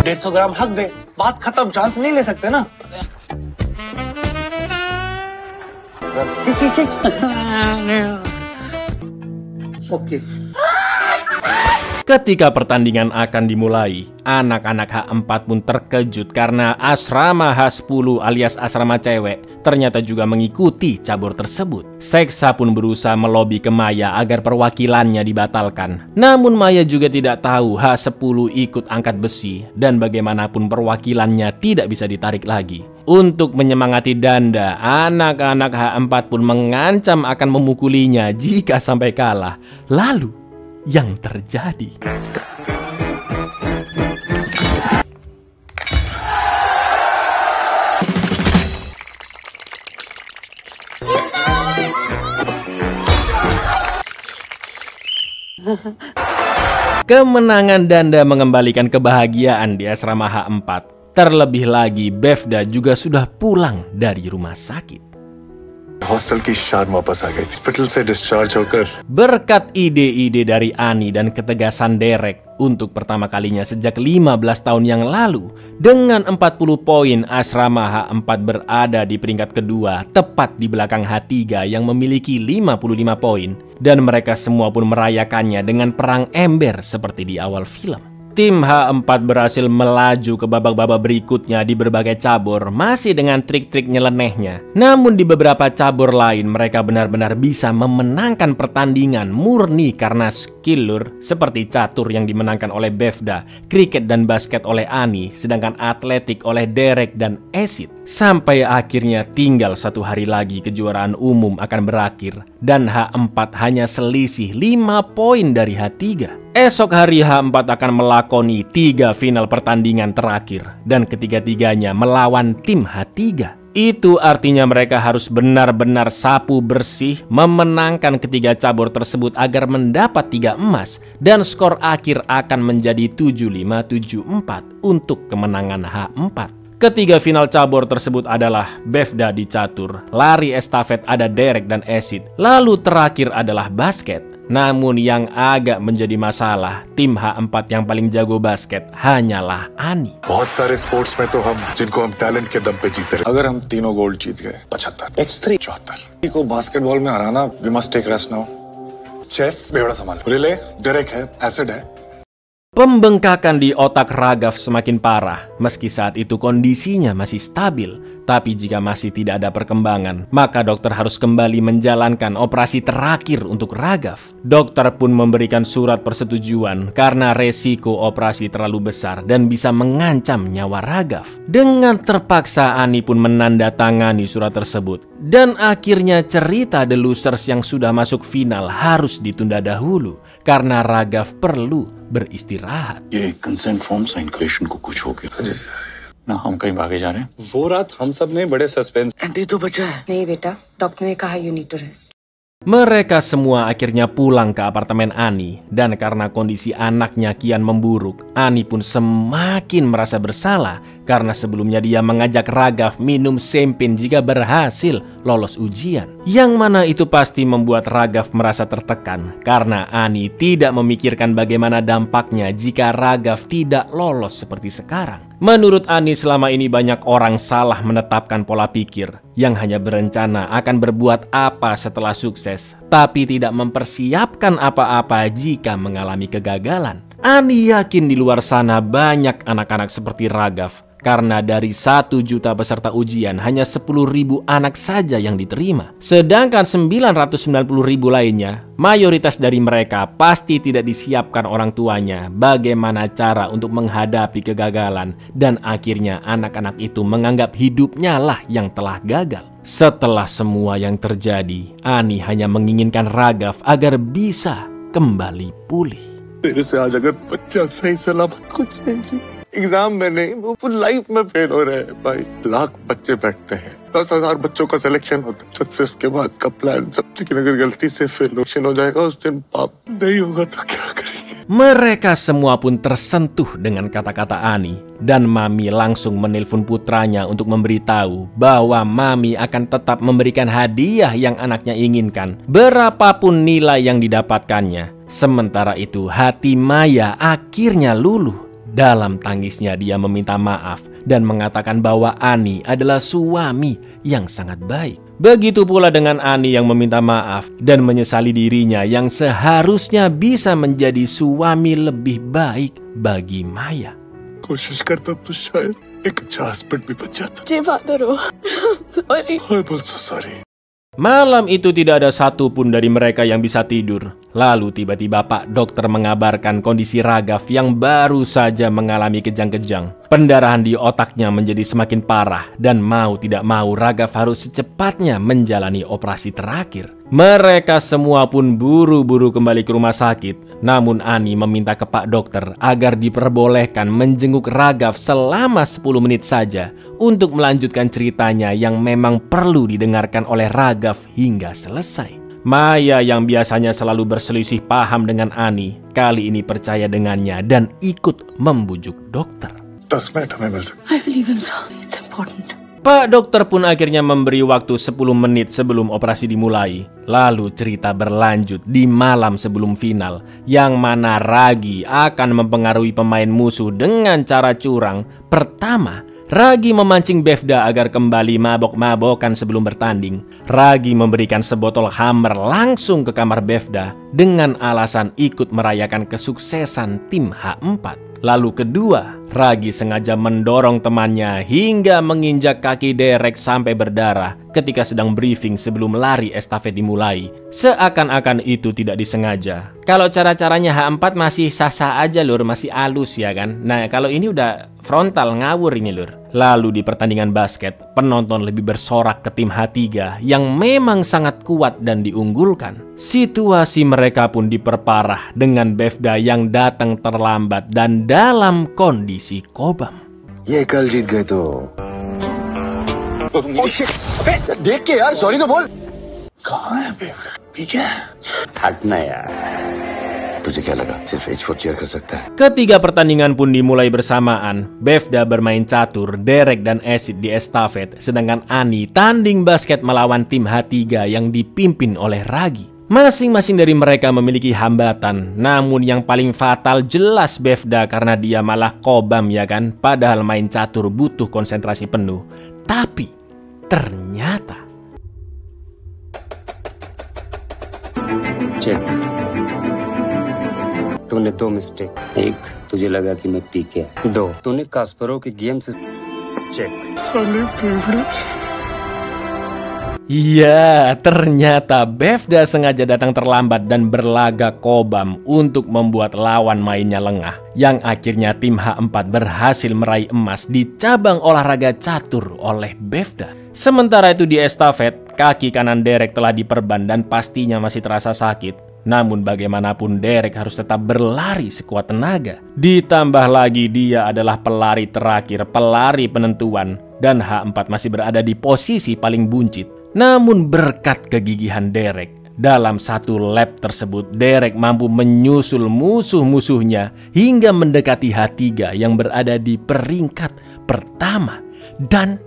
150 ग्राम हक दे, बात खत्म, चांस नहीं ले सकते ना. Oke. Ketika pertandingan akan dimulai, anak-anak H4 pun terkejut karena asrama H10 alias asrama cewek ternyata juga mengikuti cabur tersebut. Seksa pun berusaha melobi ke Maya agar perwakilannya dibatalkan. Namun Maya juga tidak tahu H10 ikut angkat besi dan bagaimanapun perwakilannya tidak bisa ditarik lagi. Untuk menyemangati Danda, anak-anak H4 pun mengancam akan memukulinya jika sampai kalah. Lalu yang terjadi. Kemenangan Danda mengembalikan kebahagiaan di asrama H4. Terlebih lagi, Bevda juga sudah pulang dari rumah sakit. Hostel की शान वापस आ गई। हॉस्पिटल से डिस्चार्ज होकर Berkat ide-ide dari Ani dan ketegasan Derek, untuk pertama kalinya sejak 15 tahun yang lalu, dengan 40 poin asrama H4 berada di peringkat kedua, tepat di belakang H3 yang memiliki 55 poin, dan mereka semua pun merayakannya dengan perang ember seperti di awal film. Tim H4 berhasil melaju ke babak-babak berikutnya di berbagai cabur, masih dengan trik-trik nyelenehnya. Namun di beberapa cabur lain mereka benar-benar bisa memenangkan pertandingan murni karena skill lur, seperti catur yang dimenangkan oleh Bevda, kriket dan basket oleh Ani, sedangkan atletik oleh Derek dan Acid. Sampai akhirnya tinggal 1 hari lagi kejuaraan umum akan berakhir dan H4 hanya selisih 5 poin dari H3. Esok hari H4 akan melakoni 3 final pertandingan terakhir dan ketiga-tiganya melawan tim H3. Itu artinya mereka harus benar-benar sapu bersih memenangkan ketiga cabur tersebut agar mendapat 3 emas dan skor akhir akan menjadi 75-74 untuk kemenangan H4. Ketiga final cabur tersebut adalah Bevda di catur, lari estafet ada Derek dan Acid, lalu terakhir adalah basket. Namun yang agak menjadi masalah, tim H4 yang paling jago basket hanyalah Ani. बहुत सारे स्पोर्ट्स में तो हम जिनको हम टैलेंट के दम पे जीते रहे। अगर हम तीनों गोल्ड जीत गए 75 H3 74 को बास्केटबॉल में हराना we must take rest now. चेस बेवड़ा संभाल, रिले डेरेक है, एसिड है। Pembengkakan di otak Ragav semakin parah, meski saat itu kondisinya masih stabil. Tapi jika masih tidak ada perkembangan, maka dokter harus kembali menjalankan operasi terakhir untuk Ragav. Dokter pun memberikan surat persetujuan karena resiko operasi terlalu besar dan bisa mengancam nyawa Ragav. Dengan terpaksa Ani pun menandatangani surat tersebut. Dan akhirnya cerita The Losers yang sudah masuk final harus ditunda dahulu karena Ragav perlu beristirahat. ये consent form sign question को कुछ हो गया ना, हम कहीं भागे जा रहे हैं। वो रात हम सब ने बड़े सस्पेंस एंटी तो बचा है। नहीं बेटा, डॉक्टर ने कहा you need to rest. Mereka semua akhirnya pulang ke apartemen Ani, dan karena kondisi anaknya kian memburuk, Ani pun semakin merasa bersalah karena sebelumnya dia mengajak Ragav minum sempen jika berhasil lolos ujian. Yang mana itu pasti membuat Ragav merasa tertekan karena Ani tidak memikirkan bagaimana dampaknya jika Ragav tidak lolos seperti sekarang. Menurut Ani, selama ini banyak orang salah menetapkan pola pikir yang hanya berencana akan berbuat apa setelah sukses, tapi tidak mempersiapkan apa-apa jika mengalami kegagalan. Ani yakin di luar sana banyak anak-anak seperti Ragav, karena dari 1 juta peserta ujian hanya 10.000 anak saja yang diterima. Sedangkan 990.000 lainnya, mayoritas dari mereka pasti tidak disiapkan orang tuanya bagaimana cara untuk menghadapi kegagalan, dan akhirnya anak-anak itu menganggap hidupnya lah yang telah gagal. Setelah semua yang terjadi, Ani hanya menginginkan Ragav agar bisa kembali pulih. तेरे से आज अगर बच्चा सही सलामत कुछ नहीं जी, एग्जाम में नहीं वो लाइफ में फेल हो रहे हैं भाई। लाख बच्चे बैठते हैं, 10,000 बच्चों का सिलेक्शन होता है, सक्सेस के बाद का प्लान सब, लेकिन अगर गलती से फेल हो जाएगा उस दिन पाप नहीं होगा तो क्या करेंगे। Mereka semua pun tersentuh dengan kata-kata Ani, dan Mami langsung menelpon putranya untuk memberitahu bahwa Mami akan tetap memberikan hadiah yang anaknya inginkan, berapapun nilai yang didapatkannya. Sementara itu hati Maya akhirnya luluh. Dalam tangisnya dia meminta maaf dan mengatakan bahwa Ani adalah suami yang sangat baik. Begitu pula dengan Ani yang meminta maaf dan menyesali dirinya yang seharusnya bisa menjadi suami lebih baik bagi Maya. कोशिश करता तो शायद एक अच्छा हस्बैंड भी बच जाता। जी फादर हो, sorry. I'm also sorry। Malam itu tidak ada satupun dari mereka yang bisa tidur. Lalu tiba-tiba Pak Dokter mengabarkan kondisi Ragav yang baru saja mengalami kejang-kejang. Pendarahan di otaknya menjadi semakin parah dan mau tidak mau Ragav harus secepatnya menjalani operasi terakhir. Mereka semua pun buru-buru kembali ke rumah sakit. Namun Ani meminta ke Pak Dokter agar diperbolehkan menjenguk Ragav selama 10 menit saja untuk melanjutkan ceritanya yang memang perlu didengarkan oleh Ragav hingga selesai. Maya yang biasanya selalu berselisih paham dengan Ani, kali ini percaya dengannya dan ikut membujuk dokter. 10 मिनट हमें मिल सकते। I believe him, sir. It's important. Pak dokter pun akhirnya memberi waktu 10 menit sebelum operasi dimulai. Lalu cerita berlanjut di malam sebelum final, yang mana Ragi akan mempengaruhi pemain musuh dengan cara curang. Pertama, Ragi memancing Bevda agar kembali mabok-mabokan sebelum bertanding. Ragi memberikan sebotol Hammer langsung ke kamar Bevda dengan alasan ikut merayakan kesuksesan tim H4. Lalu kedua, Ragi sengaja mendorong temannya hingga menginjak kaki Derek sampai berdarah ketika sedang briefing sebelum lari estafet dimulai. Seakan-akan itu tidak disengaja. Kalau cara-caranya H4 masih sah-sah aja lur, masih halus ya kan. Nah kalau ini udah frontal, ngawur ini lur. Lalu di pertandingan basket, penonton lebih bersorak ke tim H3 yang memang sangat kuat dan diunggulkan. Situasi mereka pun diperparah dengan Bevda yang datang terlambat dan dalam kondisi kobam. ये कल जीत गए तो देख के यार सॉरी तो बोल कहाँ है ठीक है हटना यार तुझे क्या लगा सिर्फ H4 cheer कर सकता है। Ketiga pertandingan pun dimulai bersamaan. Bevda bermain catur, Derek dan Acid di estafet, sedangkan Ani tanding basket melawan tim H3 yang dipimpin oleh Ragi. Masing-masing dari mereka memiliki hambatan, namun yang paling fatal jelas Bevda karena dia malah kobam ya kan, padahal main catur butuh konsentrasi penuh. Tapi ternyata check तूने 2 मिस्टेक, एक तुझे लगा कि मैं पी के, 2 तूने कास्परोव के गेम से check. iya, ternyata Bevda sengaja datang terlambat dan berlaga kobam untuk membuat lawan mainnya lengah, yang akhirnya tim H4 berhasil meraih emas di cabang olahraga catur oleh Bevda. Sementara itu di estafet, kaki kanan Derek telah diperban dan pastinya masih terasa sakit. Namun bagaimanapun Derek harus tetap berlari sekuat tenaga. Ditambah lagi dia adalah pelari terakhir, pelari penentuan, dan H4 masih berada di posisi paling buncit. Namun berkat kegigihan Derek, dalam satu lap tersebut Derek mampu menyusul musuh-musuhnya hingga mendekati H3 yang berada di peringkat pertama. Dan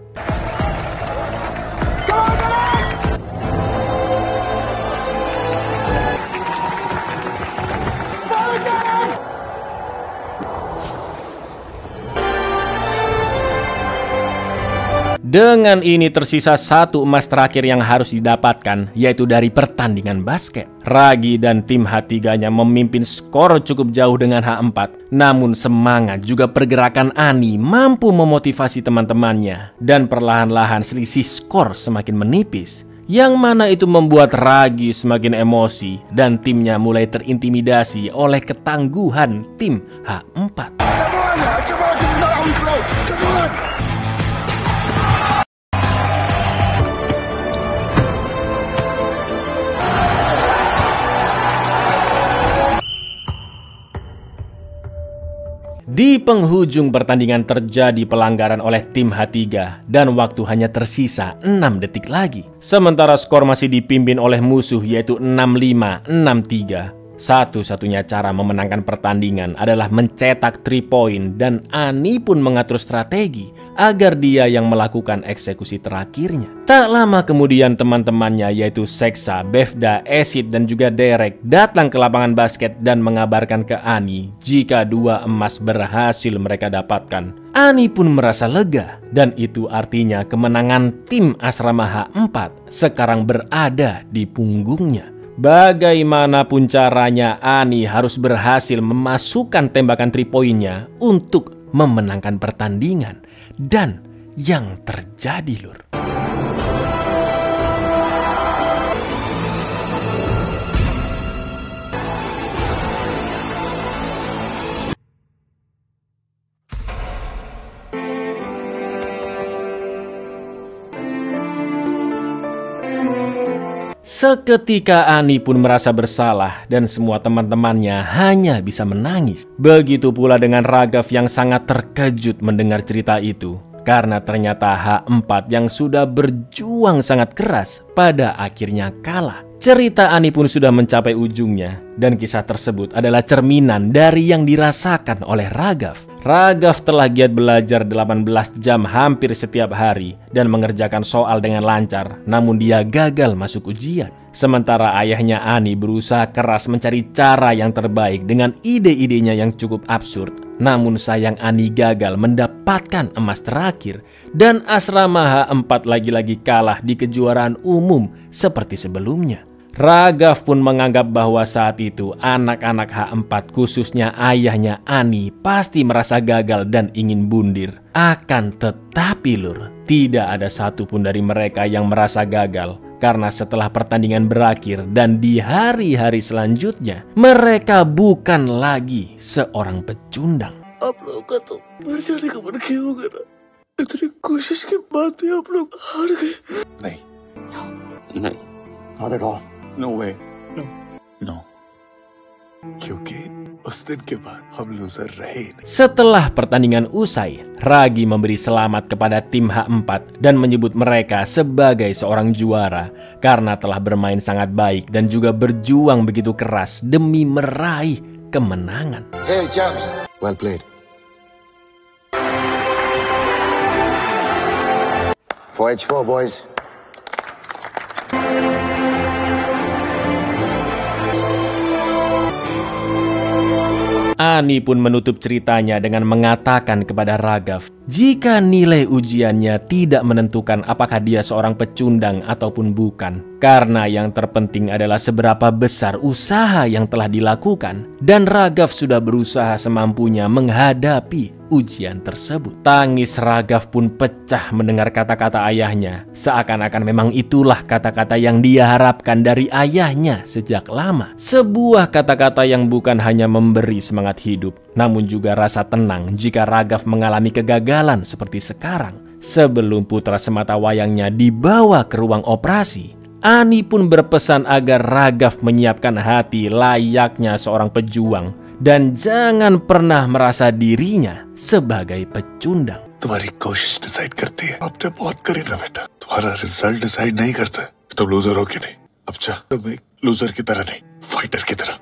dengan ini tersisa satu emas terakhir yang harus didapatkan, yaitu dari pertandingan basket. Ragi dan tim H3-nya memimpin skor cukup jauh dengan H4. Namun semangat juga pergerakan Ani mampu memotivasi teman-temannya. Dan perlahan-lahan selisih skor semakin menipis. Yang mana itu membuat Ragi semakin emosi dan timnya mulai terintimidasi oleh ketangguhan tim H4. Di penghujung pertandingan terjadi pelanggaran oleh tim H3 dan waktu hanya tersisa 6 detik lagi. Sementara skor masih dipimpin oleh musuh yaitu 6-5, 6-3. Satu-satunya cara memenangkan pertandingan adalah mencetak 3 point dan Ani pun mengatur strategi agar dia yang melakukan eksekusi terakhirnya. Tak lama kemudian teman-temannya yaitu Seksa, Bevda, Acid dan juga Derek datang ke lapangan basket dan mengabarkan ke Ani jika 2 emas berhasil mereka dapatkan. Ani pun merasa lega dan itu artinya kemenangan tim asrama H4 sekarang berada di punggungnya. Bagaimanapun caranya, Ani harus berhasil memasukkan tembakan 3 poinnya untuk memenangkan pertandingan. Dan yang terjadi lur, seketika Ani pun merasa bersalah dan semua teman-temannya hanya bisa menangis. Begitu pula dengan Ragav yang sangat terkejut mendengar cerita itu. Karena ternyata H4 yang sudah berjuang sangat keras pada akhirnya kalah. Cerita Ani pun sudah mencapai ujungnya, dan kisah tersebut adalah cerminan dari yang dirasakan oleh Raghav. Raghav telah giat belajar 18 jam hampir setiap hari dan mengerjakan soal dengan lancar, namun dia gagal masuk ujian. Sementara ayahnya Ani berusaha keras mencari cara yang terbaik dengan ide-idenya yang cukup absurd. Namun sayang Ani gagal mendapatkan emas terakhir dan asrama H4 lagi-lagi kalah di kejuaraan umum seperti sebelumnya. Raghav pun menganggap bahwa saat itu anak-anak H4 khususnya ayahnya Ani pasti merasa gagal dan ingin bundir. Akan tetapi lur, tidak ada satupun dari mereka yang merasa gagal. Karena setelah pertandingan berakhir dan di hari-hari selanjutnya, mereka bukan lagi seorang pecundang. आप लोगों का तो मर जाने का मन किया होगा ना। इतनी कोशिश के बाद भी आप लोग हार गए। नहीं, नहीं, not at all. No way. No. क्योंकि उस दिन के बाद हम लूजर रहे नहीं। Setelah pertandingan usai, Ragi memberi selamat kepada tim H4 dan menyebut mereka sebagai seorang juara karena telah bermain sangat baik dan juga berjuang begitu keras demi meraih kemenangan. Hey, champs. Well played. 4H4, boys. Ani pun menutup ceritanya dengan mengatakan kepada Raghav, jika nilai ujiannya tidak menentukan apakah dia seorang pecundang ataupun bukan, karena yang terpenting adalah seberapa besar usaha yang telah dilakukan, dan Raghav sudah berusaha semampunya menghadapi ujian tersebut. Tangis Raghav pun pecah mendengar kata-kata ayahnya, seakan-akan memang itulah kata-kata yang dia harapkan dari ayahnya sejak lama. Sebuah kata-kata yang bukan hanya memberi semangat hidup, namun juga rasa tenang jika Raghav mengalami kegagalan seperti sekarang. Sebelum putra semata wayangnya dibawa ke ruang operasi, Ani pun berpesan agar Raghav menyiapkan hati layaknya seorang pejuang dan jangan pernah merasa dirinya sebagai pecundang. तुम्हारी कोशिश डिसाइड करती है। आपने बहुत करी ना बेटा, तुम्हारा रिजल्ट डिसाइड नहीं करता है तुम लूजर हो कि नहीं। अब जा, तुम एक लूजर की तरह नहीं, फाइटर की तरह।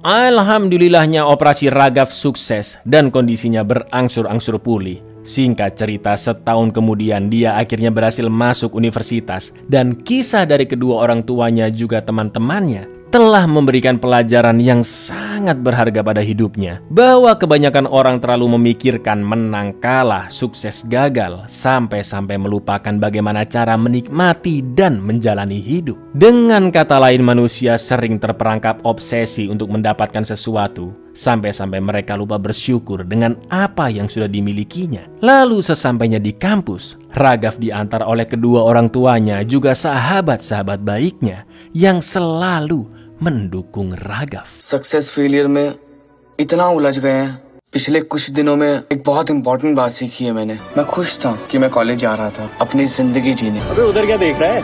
Alhamdulillahnya operasi Raghav sukses dan kondisinya berangsur-angsur pulih. Singkat cerita, setahun kemudian dia akhirnya berhasil masuk universitas dan kisah dari kedua orang tuanya juga teman-temannya telah memberikan pelajaran yang sangat berharga pada hidupnya, bahwa kebanyakan orang terlalu memikirkan menang kalah, sukses gagal, sampai-sampai melupakan bagaimana cara menikmati dan menjalani hidup. Dengan kata lain, manusia sering terperangkap obsesi untuk mendapatkan sesuatu, sampai-sampai mereka lupa bersyukur dengan apa yang sudah dimilikinya. Lalu sesampainya di kampus, Raghav diantar oleh kedua orang tuanya juga sahabat-sahabat baiknya yang selalu mendukung Raghav. Success failure में इतना उलझ गए हैं। पिछले कुछ दिनों में एक बहुत इंपॉर्टेंट बात सीखी है मैंने। मैं खुश था कि मैं कॉलेज जा रहा था अपनी जिंदगी जीने। अबे उधर क्या देख रहा है?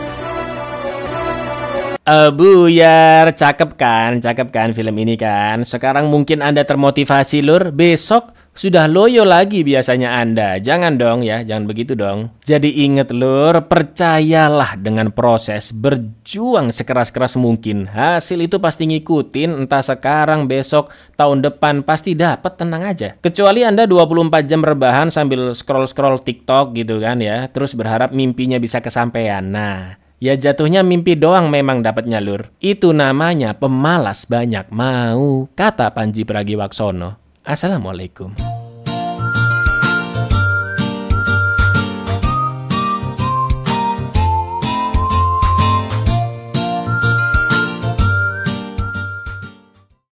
Buyar, cakep kan film ini kan. Sekarang mungkin Anda termotivasi lur, besok sudah loyo lagi biasanya Anda. Jangan dong ya, jangan begitu dong. Jadi inget lur, percayalah dengan proses, berjuang sekeras-keras mungkin. Hasil itu pasti ngikutin, entah sekarang, besok, tahun depan pasti dapat, tenang aja. Kecuali Anda 24 jam rebahan sambil scroll-scroll TikTok gitu kan ya, terus berharap mimpinya bisa kesampaian. Nah, ya jatuhnya mimpi doang memang dapatnya lur. Itu namanya pemalas banyak mau, kata Panji Pragiwaksono. Assalamualaikum.